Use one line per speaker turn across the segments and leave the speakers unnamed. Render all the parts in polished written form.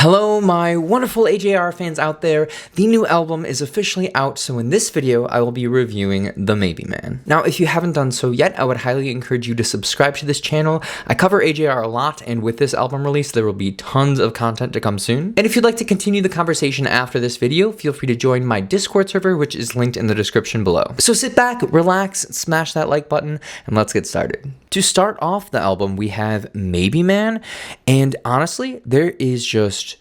Hello my wonderful AJR fans out there. The new album is officially out, so in this video I will be reviewing The Maybe Man. Now if you haven't done so yet, I would highly encourage you to subscribe to this channel. I cover AJR a lot, and with this album release there will be tons of content to come soon. And if you'd like to continue the conversation after this video, feel free to join my Discord server, which is linked in the description below. So sit back, relax, smash that like button, and let's get started. To start off the album, we have Maybe Man, and honestly, there is just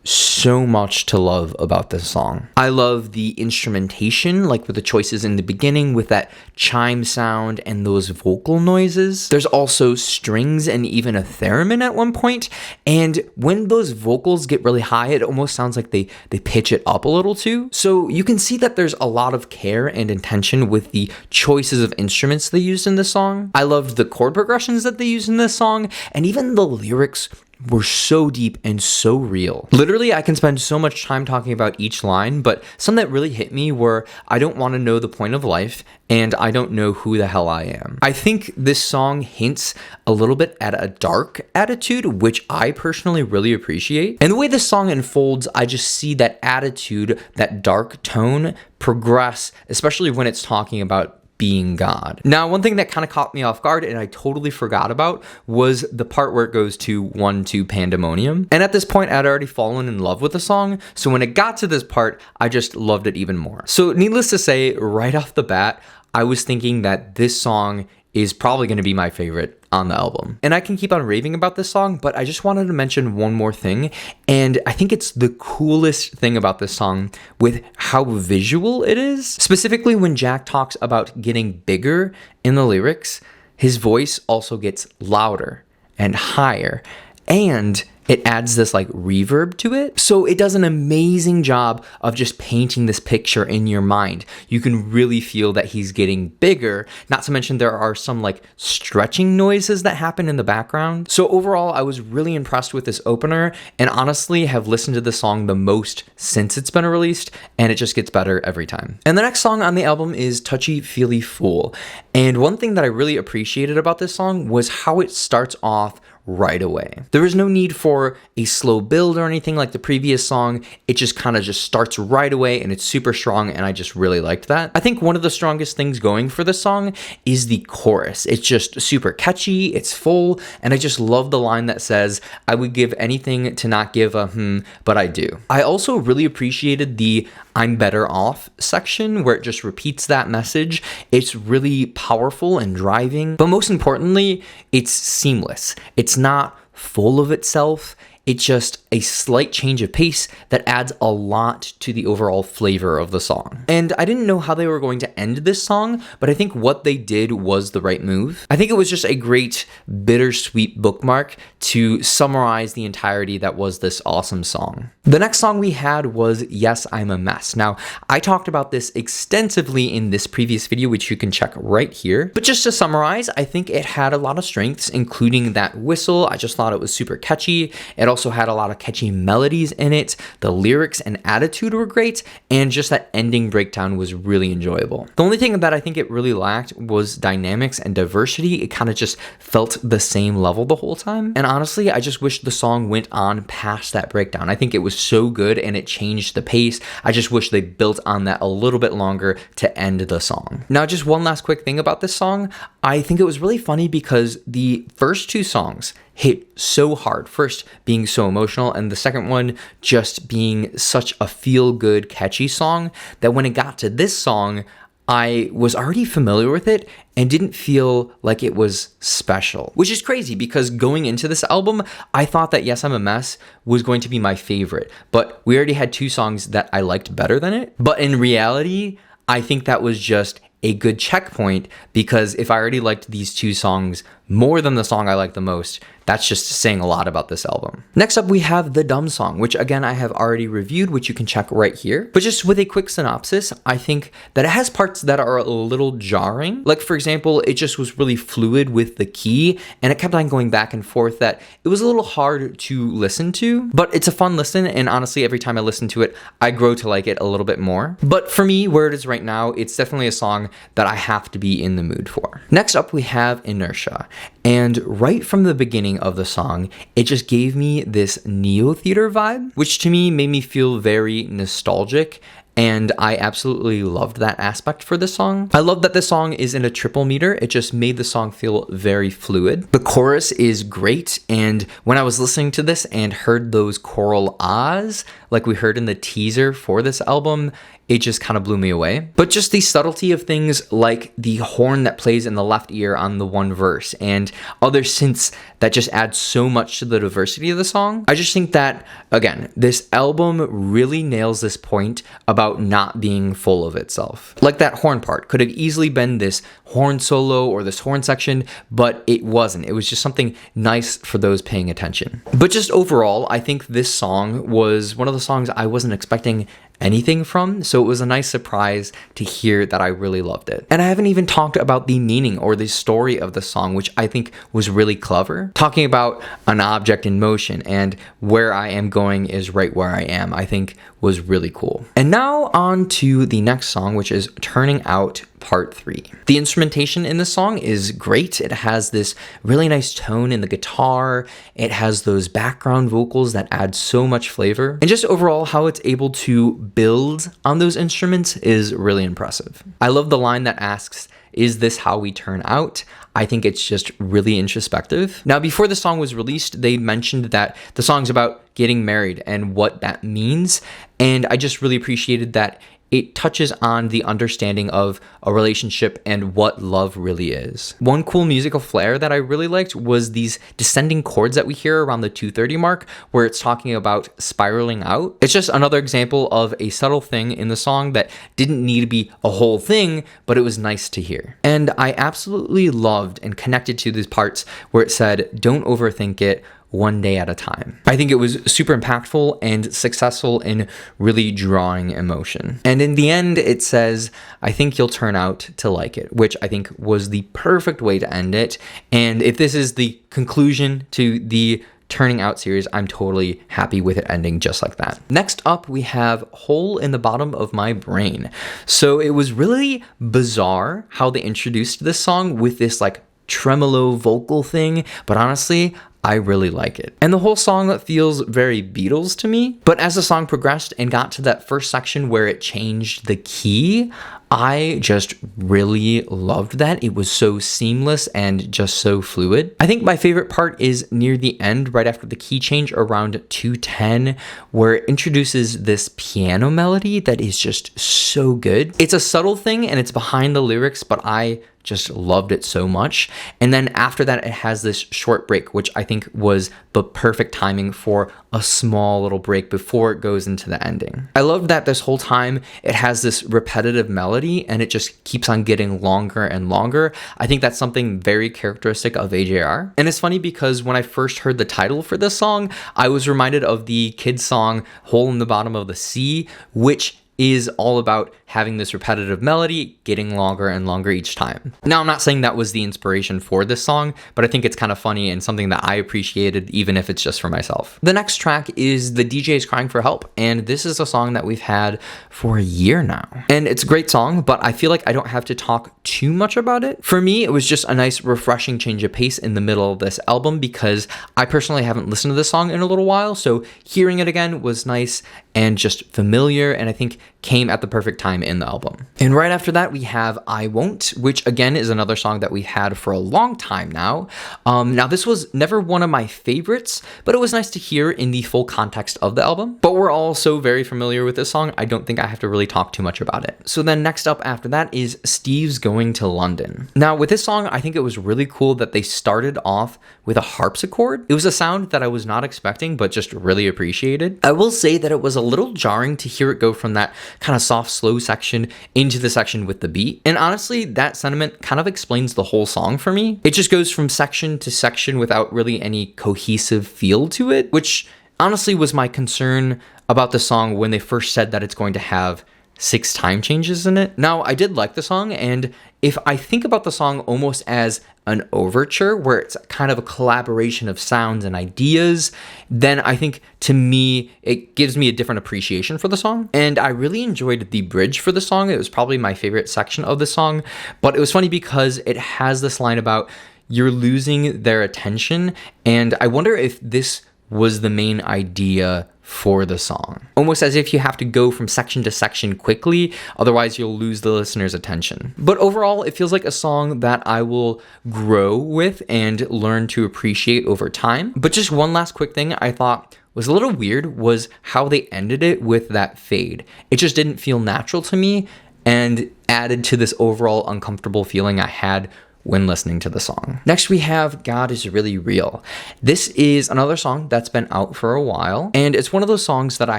so much to love about this song. I love the instrumentation, like with the choices in the beginning with that chime sound and those vocal noises. There's also strings and even a theremin at one point, and when those vocals get really high, it almost sounds like they pitch it up a little too. So you can see that there's a lot of care and intention with the choices of instruments they used in this song. I loved the chord progressions that they used in this song, and even the lyrics were so deep and so real. Literally, I can spend so much time talking about each line, but some that really hit me were, I don't want to know the point of life, and I don't know who the hell I am. I think this song hints a little bit at a dark attitude, which I personally really appreciate. And the way this song unfolds, I just see that attitude, that dark tone progress, especially when it's talking about being God. Now, one thing that kind of caught me off guard and I totally forgot about was the part where it goes to 1-2 Pandemonium. And at this point, I'd already fallen in love with the song, so when it got to this part, I just loved it even more. So needless to say, right off the bat, I was thinking that this song is probably going to be my favorite on the album. And I can keep on raving about this song, but I just wanted to mention one more thing, and I think it's the coolest thing about this song with how visual it is. Specifically when Jack talks about getting bigger in the lyrics, his voice also gets louder and higher, and it adds this like reverb to it. So it does an amazing job of just painting this picture in your mind. You can really feel that he's getting bigger, not to mention there are some like stretching noises that happen in the background. So overall, I was really impressed with this opener, and honestly have listened to the song the most since it's been released, and it just gets better every time. And the next song on the album is Touchy Feely Fool. And one thing that I really appreciated about this song was how it starts off right away. There is no need for a slow build or anything like the previous song. It just kind of just starts right away, and it's super strong, and I just really liked that. I think one of the strongest things going for this song is the chorus. It's just super catchy, it's full, and I just love the line that says, I would give anything to not give a but I do. I also really appreciated the I'm better off section where it just repeats that message. It's really powerful and driving, but most importantly, it's seamless. It's not full of itself. It's just a slight change of pace that adds a lot to the overall flavor of the song. And I didn't know how they were going to end this song, but I think what they did was the right move. I think it was just a great bittersweet bookmark to summarize the entirety that was this awesome song. The next song we had was Yes, I'm a Mess. Now, I talked about this extensively in this previous video, which you can check right here. But just to summarize, I think it had a lot of strengths, including that whistle. I just thought it was super catchy. It also had a lot of catchy melodies in it. The lyrics and attitude were great, and just that ending breakdown was really enjoyable. The only thing that I think it really lacked was dynamics and diversity. It kind of just felt the same level the whole time. And honestly, I just wish the song went on past that breakdown. I think it was so good and it changed the pace. I just wish they built on that a little bit longer to end the song. Now, just one last quick thing about this song. I think it was really funny because the first two songs hit so hard. First being so emotional, and the second one just being such a feel-good, catchy song that when it got to this song, I was already familiar with it and didn't feel like it was special, which is crazy because going into this album, I thought that Yes, I'm a Mess was going to be my favorite, but we already had two songs that I liked better than it. But in reality, I think that was just a good checkpoint, because if I already liked these two songs more than the song I like the most, that's just saying a lot about this album. Next up, we have The Dumb Song, which again, I have already reviewed, which you can check right here. But just with a quick synopsis, I think that it has parts that are a little jarring. Like, for example, it just was really fluid with the key, and it kept on going back and forth that it was a little hard to listen to. But it's a fun listen, and honestly, every time I listen to it, I grow to like it a little bit more. But for me, where it is right now, it's definitely a song that I have to be in the mood for. Next up, we have Inertia. And right from the beginning of the song, it just gave me this Neo Theater vibe, which to me made me feel very nostalgic. And I absolutely loved that aspect for this song. I love that this song is in a triple meter. It just made the song feel very fluid. The chorus is great, and when I was listening to this and heard those choral ahs, like we heard in the teaser for this album, it just kind of blew me away. But just the subtlety of things like the horn that plays in the left ear on the one verse and other synths that just add so much to the diversity of the song. I just think that, again, this album really nails this point about not being full of itself. Like that horn part could have easily been this horn solo or this horn section, but it wasn't. It was just something nice for those paying attention. But just overall, I think this song was one of the songs I wasn't expecting anything from, so it was a nice surprise to hear that I really loved it. And I haven't even talked about the meaning or the story of the song, which I think was really clever. Talking about an object in motion and where I am going is right where I am, I think was really cool. And now on to the next song, which is Turning Out Part 3. The instrumentation in this song is great. It has this really nice tone in the guitar. It has those background vocals that add so much flavor. And just overall, how it's able to build on those instruments is really impressive. I love the line that asks, "Is this how we turn out?" I think it's just really introspective. Now, before the song was released, they mentioned that the song's about getting married and what that means. And I just really appreciated that it touches on the understanding of a relationship and what love really is. One cool musical flair that I really liked was these descending chords that we hear around the 2:30 mark, where it's talking about spiraling out. It's just another example of a subtle thing in the song that didn't need to be a whole thing, but it was nice to hear. And I absolutely loved and connected to these parts where it said, "Don't overthink it, one day at a time." I think it was super impactful and successful in really drawing emotion. And in the end, it says, "I think you'll turn out to like it," which I think was the perfect way to end it. And if this is the conclusion to the Turning Out series, I'm totally happy with it ending just like that. Next up, we have Hole in the Bottom of My Brain. So it was really bizarre how they introduced this song with this like tremolo vocal thing, but honestly, I really like it. And the whole song feels very Beatles to me, but as the song progressed and got to that first section where it changed the key, I just really loved that. It was so seamless and just so fluid. I think my favorite part is near the end, right after the key change around 2:10, where it introduces this piano melody that is just so good. It's a subtle thing and it's behind the lyrics, but I just loved it so much. And then after that, it has this short break, which I think was the perfect timing for a small little break before it goes into the ending. I loved that this whole time it has this repetitive melody and it just keeps on getting longer and longer. I think that's something very characteristic of AJR. And it's funny because when I first heard the title for this song, I was reminded of the kids' song Hole in the Bottom of the Sea, which is all about having this repetitive melody getting longer and longer each time. Now, I'm not saying that was the inspiration for this song, but I think it's kind of funny and something that I appreciated, even if it's just for myself. The next track is The DJ's Crying for Help, and this is a song that we've had for a year now. And it's a great song, but I feel like I don't have to talk too much about it. For me, it was just a nice, refreshing change of pace in the middle of this album because I personally haven't listened to this song in a little while, so hearing it again was nice and just familiar, and I think came at the perfect time in the album. And right after that, we have I Won't, which again is another song that we had for a long time now. Now, this was never one of my favorites, but it was nice to hear in the full context of the album. But we're all so very familiar with this song, I don't think I have to really talk too much about it. So then next up after that is Steve's Going to London. Now, with this song, I think it was really cool that they started off with a harpsichord. It was a sound that I was not expecting, but just really appreciated. I will say that it was a little jarring to hear it go from that kind of soft, slow section into the section with the beat. And honestly, that sentiment kind of explains the whole song for me. It just goes from section to section without really any cohesive feel to it, which honestly was my concern about the song when they first said that it's going to have 6 time changes in it. Now, I did like the song, and if I think about the song almost as an overture where it's kind of a collaboration of sounds and ideas, then I think to me, it gives me a different appreciation for the song. And I really enjoyed the bridge for the song. It was probably my favorite section of the song, but it was funny because it has this line about, you're losing their attention, and I wonder if this was the main idea for the song. Almost as if you have to go from section to section quickly, otherwise you'll lose the listener's attention. But overall, it feels like a song that I will grow with and learn to appreciate over time. But just one last quick thing I thought was a little weird was how they ended it with that fade. It just didn't feel natural to me and added to this overall uncomfortable feeling I had when listening to the song. Next, we have God Is Really Real. This is another song that's been out for a while, and it's one of those songs that I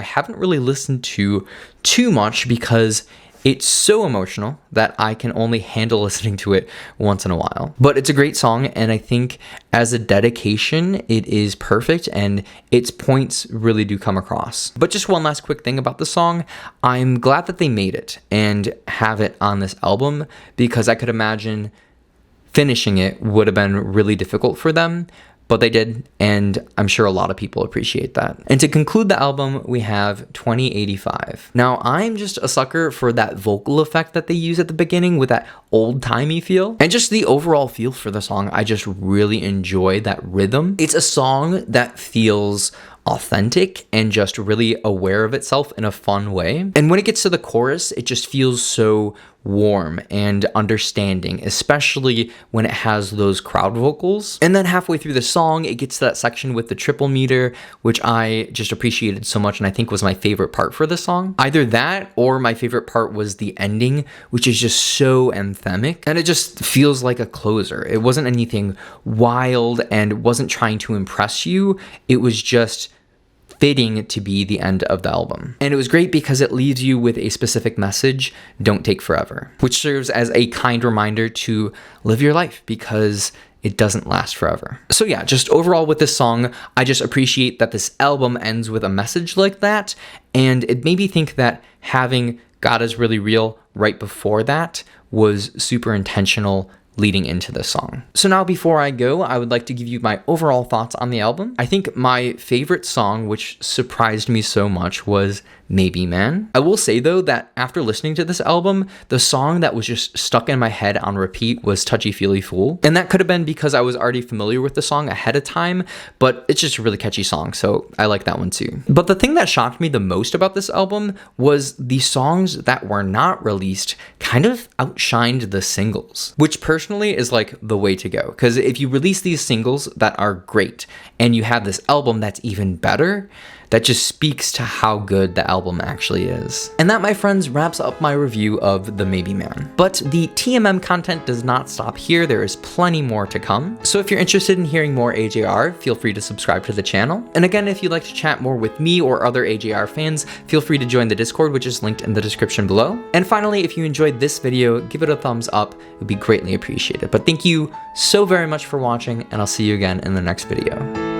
haven't really listened to too much because it's so emotional that I can only handle listening to it once in a while. But it's a great song, and I think as a dedication, it is perfect, and its points really do come across. But just one last quick thing about the song, I'm glad that they made it and have it on this album, because I could imagine finishing it would have been really difficult for them, but they did, and I'm sure a lot of people appreciate that. And to conclude the album, we have 2085. Now, I'm just a sucker for that vocal effect that they use at the beginning with that old-timey feel, and just the overall feel for the song. I just really enjoy that rhythm. It's a song that feels authentic and just really aware of itself in a fun way. And when it gets to the chorus, it just feels so warm and understanding, especially when it has those crowd vocals. And then halfway through the song, it gets to that section with the triple meter, which I just appreciated so much and I think was my favorite part for the song. Either that or my favorite part was the ending, which is just so anthemic, and it just feels like a closer. It wasn't anything wild and wasn't trying to impress you. It was just fitting to be the end of the album. And it was great because it leaves you with a specific message: don't take forever, which serves as a kind reminder to live your life because it doesn't last forever. So yeah, just overall with this song, I just appreciate that this album ends with a message like that, and it made me think that having God Is Really Real right before that was super intentional leading into this song. So now before I go, I would like to give you my overall thoughts on the album. I think my favorite song, which surprised me so much, was Maybe Man. I will say though that after listening to this album, the song that was just stuck in my head on repeat was Touchy Feely Fool. And that could have been because I was already familiar with the song ahead of time, but it's just a really catchy song, so I like that one too. But the thing that shocked me the most about this album was the songs that were not released kind of outshined the singles, which personally is like the way to go. Because if you release these singles that are great and you have this album that's even better, that just speaks to how good the album actually is. And that, my friends, wraps up my review of The Maybe Man. But the TMM content does not stop here. There is plenty more to come. So if you're interested in hearing more AJR, feel free to subscribe to the channel. And again, if you'd like to chat more with me or other AJR fans, feel free to join the Discord, which is linked in the description below. And finally, if you enjoyed this video, give it a thumbs up. It would be greatly appreciated. But thank you so very much for watching, and I'll see you again in the next video.